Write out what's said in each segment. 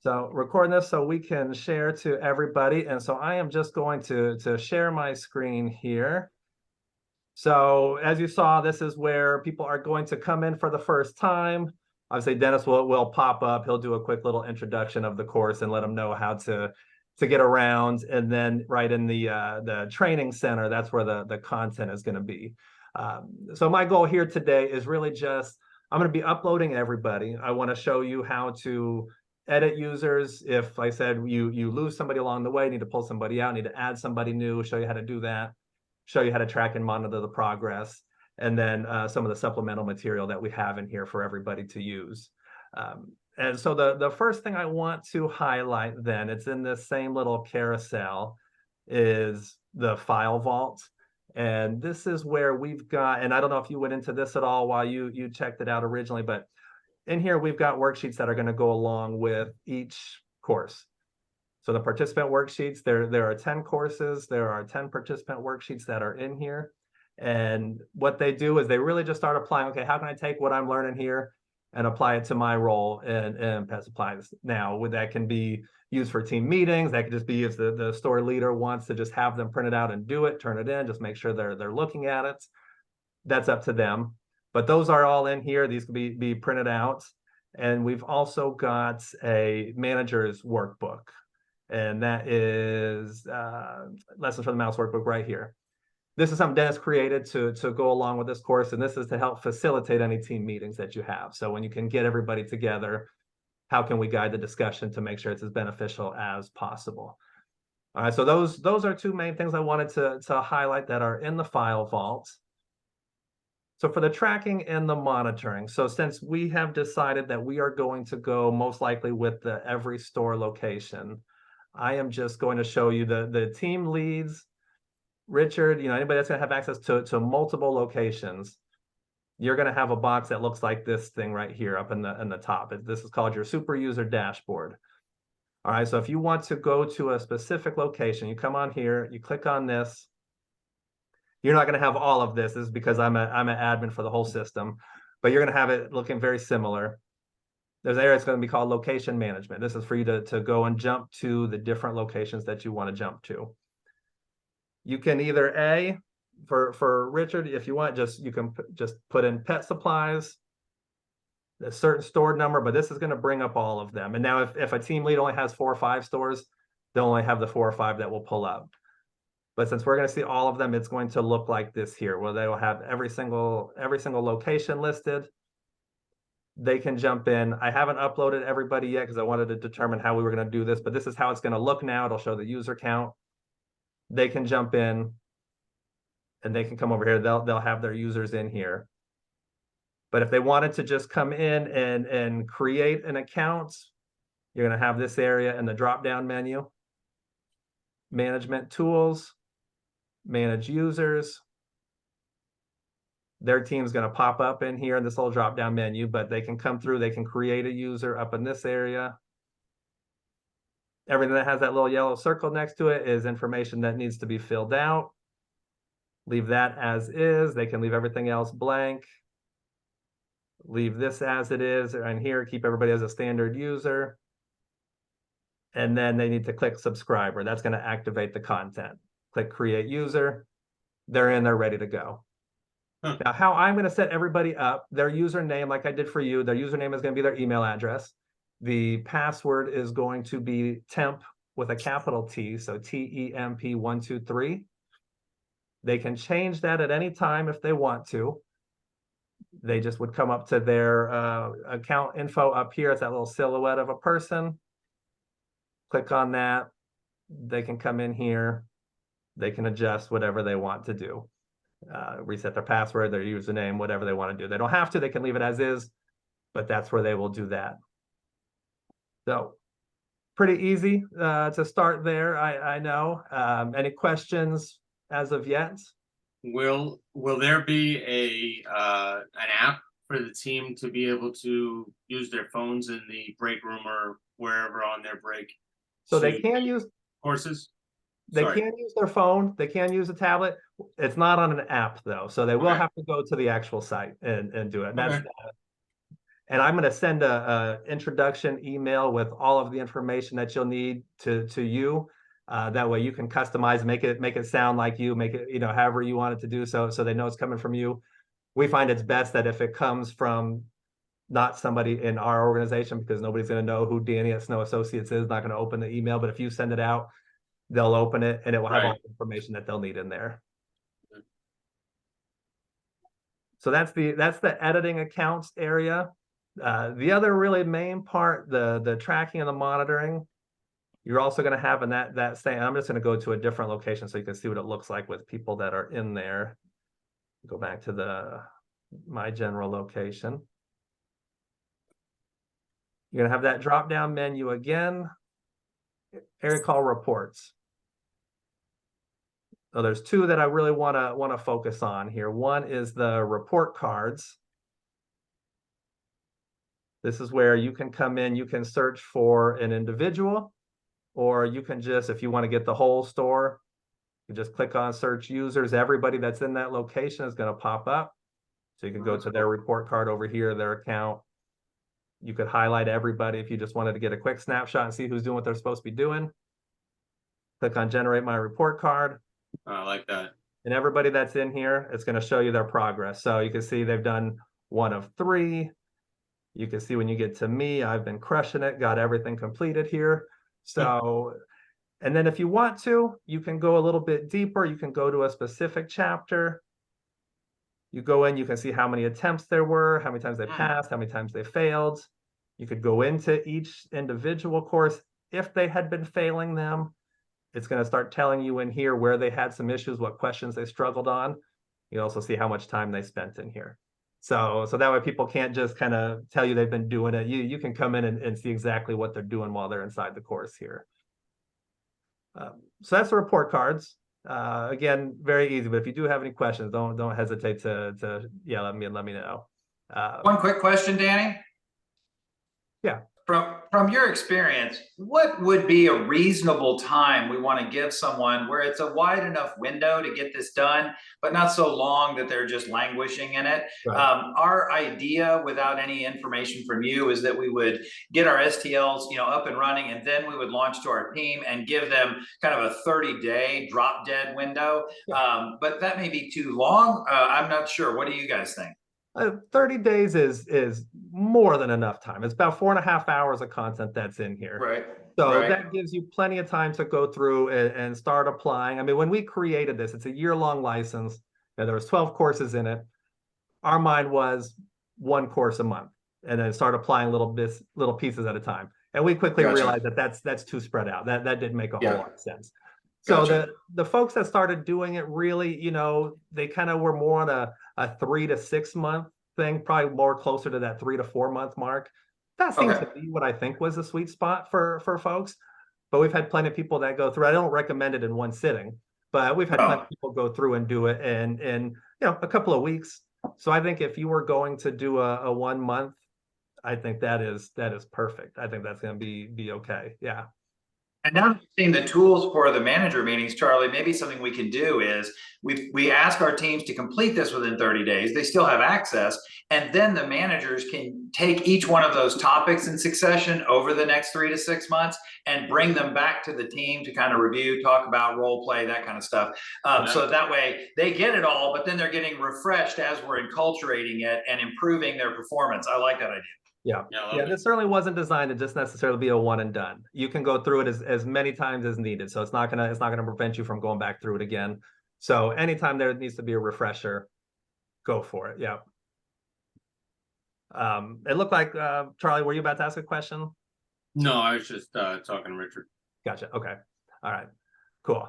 So recording this so we can share to everybody. And so I am just going to share my screen here. So as you saw, this is where people are going to come in for the first time. Obviously, Dennis will pop up. He'll do a quick little introduction of the course and let them know how to get around. And then right in the training center, that's where the content is going to be. So my goal here today is really just, I'm going to be uploading everybody. I want to show you how to edit users. If, like I said, you lose somebody along the way, need to pull somebody out, need to add somebody new, show you how to do that, show you how to track and monitor the progress, and then some of the supplemental material that we have in here for everybody to use. And so the first thing I want to highlight then, it's in this same little carousel, is the file vault. And this is where we've got, and I don't know if you went into this at all while you checked it out originally, but in here we've got worksheets that are going to go along with each course. So the participant worksheets, there are 10 courses, there are 10 participant worksheets that are in here. And what they do is they really just start applying, okay, how can I take what I'm learning here and apply it to my role and PES applies. Now, that can be used for team meetings. That could just be if the store leader wants to just have them print it out and do it, turn it in, just make sure they're looking at it. That's up to them. But those are all in here. These can be printed out. And we've also got a manager's workbook. And that is Lessons from the Mouse workbook right here. This is something Dennis created to go along with this course, and this is to help facilitate any team meetings that you have. So when you can get everybody together, how can we guide the discussion to make sure it's as beneficial as possible? All right, so those are two main things I wanted to highlight that are in the file vault. So for the tracking and the monitoring, so since we have decided that we are going to go most likely with the every store location, I am just going to show you the team leads. Richard, anybody that's going to have access to multiple locations, you're going to have a box that looks like this thing right here up in the top. This is called your super user dashboard. All right, so if you want to go to a specific location, you come on here, you click on this. You're not going to have all of this. This is because I'm an admin for the whole system, but you're going to have it looking very similar. There's an area that's going to be called location management. This is for you to go and jump to the different locations that you want to jump to. You can either for Richard, if you want, you can just put in pet supplies, a certain store number, but this is going to bring up all of them. And now if a team lead only has 4 or 5 stores, they'll only have the 4 or 5 that will pull up. But since we're going to see all of them, it's going to look like this here, where they will have every single location listed. They can jump in. I haven't uploaded everybody yet because I wanted to determine how we were going to do this, but this is how it's going to look now. It'll show the user count. They can jump in and they can come over here. They'll have their users in here. But if they wanted to just come in and create an account, you're going to have this area in the drop-down menu. Management tools, manage users. Their team's going to pop up in here in this little drop-down menu, but they can come through, they can create a user up in this area. Everything that has that little yellow circle next to it is information that needs to be filled out. Leave that as is. They can leave everything else blank. Leave this as it is, and here keep everybody as a standard user. And then they need to click subscriber. That's going to activate the content. Click create user. They're in, they're ready to go. Now, how I'm going to set everybody up, their username, like I did for you, their username is going to be their email address. The password is going to be temp with a capital T, so TEMP123. They can change that at any time if they want to. They just would come up to their account info up here. It's that little silhouette of a person. Click on that. They can come in here. They can adjust whatever they want to do. Reset their password, their username, whatever they want to do. They don't have to. They can leave it as is, but that's where they will do that. So pretty easy to start there, I know. Any questions as of yet? Will there be an app for the team to be able to use their phones in the break room or wherever on their break? So they can use courses. They can use their phone. They can use a tablet. It's not on an app though, so they will have to go to the actual site and do it. And And I'm going to send a introduction email with all of the information that you'll need to you. That way you can customize, make it sound like you, make it, you know, however you want it to do, so they know it's coming from you. We find it's best that if it comes from not somebody in our organization, because nobody's going to know who Danny at Snow Associates is, not going to open the email. But if you send it out, they'll open it and it will have all the information that they'll need in there. So that's the editing accounts area. The other really main part, the tracking and the monitoring, you're also going to have in that same. I'm just going to go to a different location so you can see what it looks like with people that are in there. Go back to my general location. You're going to have that drop down menu again, area call reports. So there's two that I really want to focus on here. One is the report cards. This is where you can come in, you can search for an individual, or you can just, if you want to get the whole store, you just click on search users. Everybody that's in that location is going to pop up. So you can go to their report card over here, their account. You could highlight everybody if you just wanted to get a quick snapshot and see who's doing what they're supposed to be doing. Click on generate my report card. I like that. And everybody that's in here, it's going to show you their progress. So you can see they've done 1 of 3. You can see when you get to me, I've been crushing it, got everything completed here. So, and then if you want to, you can go a little bit deeper. You can go to a specific chapter. You go in, you can see how many attempts there were, how many times they passed, how many times they failed. You could go into each individual course. If they had been failing them, it's going to start telling you in here where they had some issues, what questions they struggled on. You also see how much time they spent in here. So that way people can't just kind of tell you they've been doing it. You can come in and see exactly what they're doing while they're inside the course here. So that's the report cards. Again, very easy, but if you do have any questions, don't hesitate to yell at me and let me know. One quick question, Danny. Yeah. From your experience, what would be a reasonable time we want to give someone where it's a wide enough window to get this done, but not so long that they're just languishing in it? Right. Our idea, without any information from you, is that we would get our STLs, up and running, and then we would launch to our team and give them kind of a 30-day drop dead window. Yeah. But that may be too long. I'm not sure. What do you guys think? 30 days is more than enough time. It's about 4.5 hours of content that's in here. Right. So that gives you plenty of time to go through and start applying. I mean, when we created this, it's a year-long license. There was 12 courses in it. Our mind was 1 course a month, and then start applying little pieces at a time. And we quickly realized that that's too spread out. That didn't make a whole lot of sense. So the folks that started doing it really, they kind of were more on a 3 to 6 month thing, probably more closer to that 3 to 4 month mark. That seems to be what I think was the sweet spot for folks. But we've had plenty of people that go through. I don't recommend it in one sitting, but we've had plenty of people go through and do it in a couple of weeks. So I think if you were going to do a 1 month, I think that is perfect. I think that's going to be okay. Yeah. And now that you've seen the tools for the manager meetings, Charlie, maybe something we can do is we ask our teams to complete this within 30 days. They still have access. And then the managers can take each one of those topics in succession over the next 3 to 6 months and bring them back to the team to kind of review, talk about role play, that kind of stuff. So that way they get it all, but then they're getting refreshed as we're enculturating it and improving their performance. I like that idea. Yeah. This certainly wasn't designed to just necessarily be a one and done. You can go through it as many times as needed. So it's not gonna prevent you from going back through it again. So anytime there needs to be a refresher, go for it. Yeah. It looked like Charlie, were you about to ask a question? No, I was just talking to Richard. Gotcha. Okay. All right. Cool.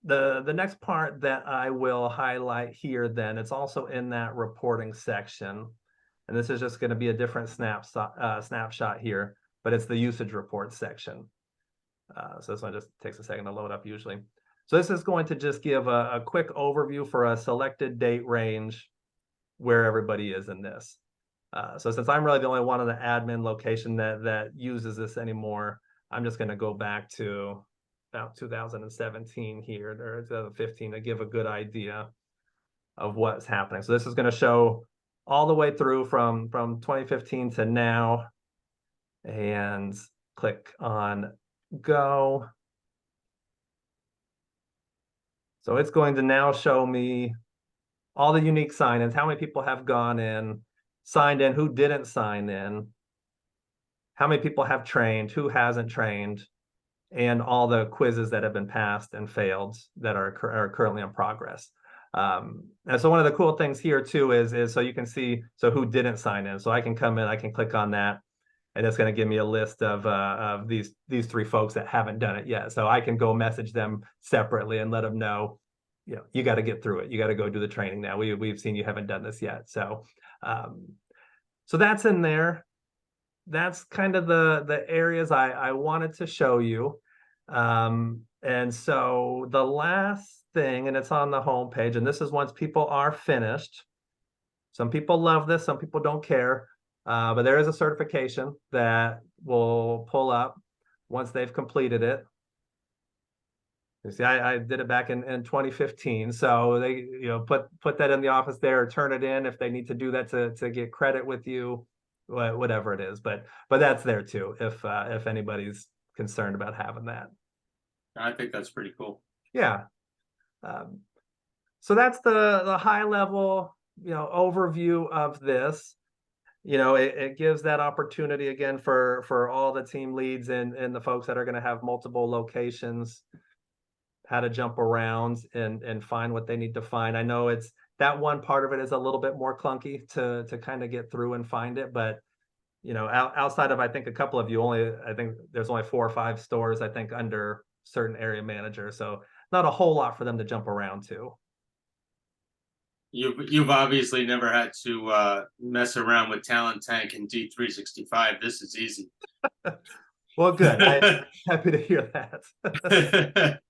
The next part that I will highlight here, then, it's also in that reporting section. And this is just going to be a different snapshot here, but it's the usage report section. So this one just takes a second to load up usually. So this is going to just give a quick overview for a selected date range where everybody is in this. So since I'm really the only one in the admin location that uses this anymore, I'm just going to go back to about 2017 here, or 2015, to give a good idea of what's happening. So this is going to show all the way through from 2015 to now, and click on go. So it's going to now show me all the unique sign-ins, how many people have gone in, signed in, who didn't sign in, how many people have trained, who hasn't trained, and all the quizzes that have been passed and failed that are currently in progress. And so one of the cool things here too is so you can see who didn't sign in. So I can come in, I can click on that, and it's going to give me a list of these 3 folks that haven't done it yet. So I can go message them separately and let them know, you got to get through it. You got to go do the training now. We've seen you haven't done this yet. So so that's in there. That's kind of the areas I wanted to show you. And so the last thing, and it's on the home page, and this is once people are finished. Some people love this, some people don't care, but there is a certification that will pull up once they've completed it. You see, I did it back in 2015, so they put that in the office there, or turn it in if they need to do that to get credit with you, whatever it is. But that's there too if anybody's concerned about having that. I think that's pretty cool. Yeah. So that's the high level, overview of this. It gives that opportunity again for all the team leads and the folks that are going to have multiple locations, how to jump around and find what they need to find. I know it's that one part of it is a little bit more clunky to kind of get through and find it, but outside of, I think a couple of you I think there's only 4 or 5 stores, I think, under certain area manager. So not a whole lot for them to jump around to. You've obviously never had to mess around with Talent Tank and D365. This is easy. Well, good. I'm happy to hear that.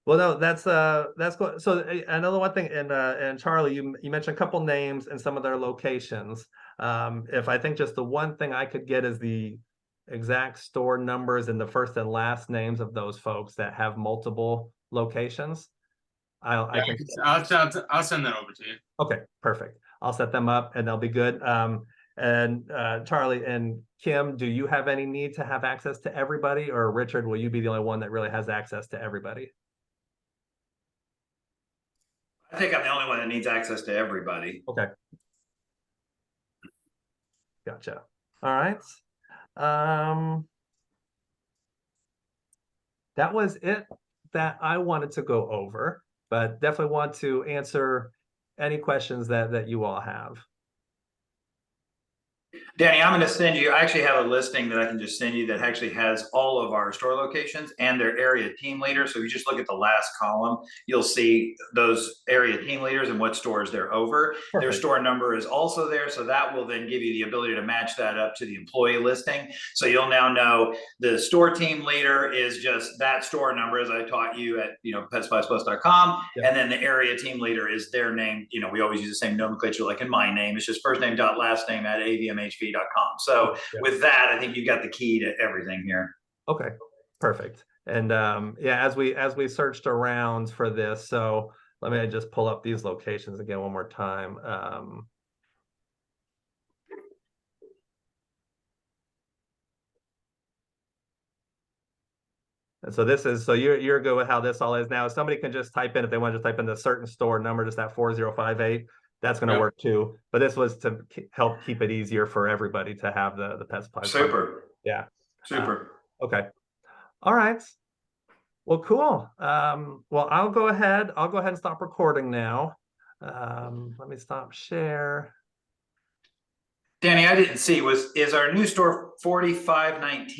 Well, no, that's cool. So another one thing, and Charlie, you mentioned a couple names and some of their locations. If I think just the one thing I could get is the exact store numbers and the first and last names of those folks that have multiple locations. I'll send that over to you. Okay, perfect. I'll set them up and they'll be good. And Charlie and Kim, do you have any need to have access to everybody, or Richard, will you be the only one that really has access to everybody? I think I'm the only one that needs access to everybody. Okay. Gotcha. All right. That was it that I wanted to go over, but definitely want to answer any questions that you all have. Danny, I'm going to send you, I actually have a listing that I can just send you that actually has all of our store locations and their area team leaders. So if you just look at the last column, you'll see those area team leaders and what stores they're over. Perfect. Their store number is also there. So that will then give you the ability to match that up to the employee listing. So you'll now know the store team leader is just that store number, as I taught you at, PetSuppliesPlus.com. Yeah. And then the area team leader is their name. We always use the same nomenclature, like in my name, it's just first name dot last name at avmhv.com. So with that, I think you got the key to everything here. Okay, perfect. And as we searched around for this, so let me just pull up these locations again one more time. And so this is, so you're good with how this all is now. Somebody can just type in, if they want to just type in the certain store number, just that 4058. That's going to work too. But this was to help keep it easier for everybody to have the Pet Supplies. Super. Yeah. Super. Okay. All right. Well, cool. Well, I'll go ahead and stop recording now. Let me stop share. Danny, I didn't see, is our new store 4519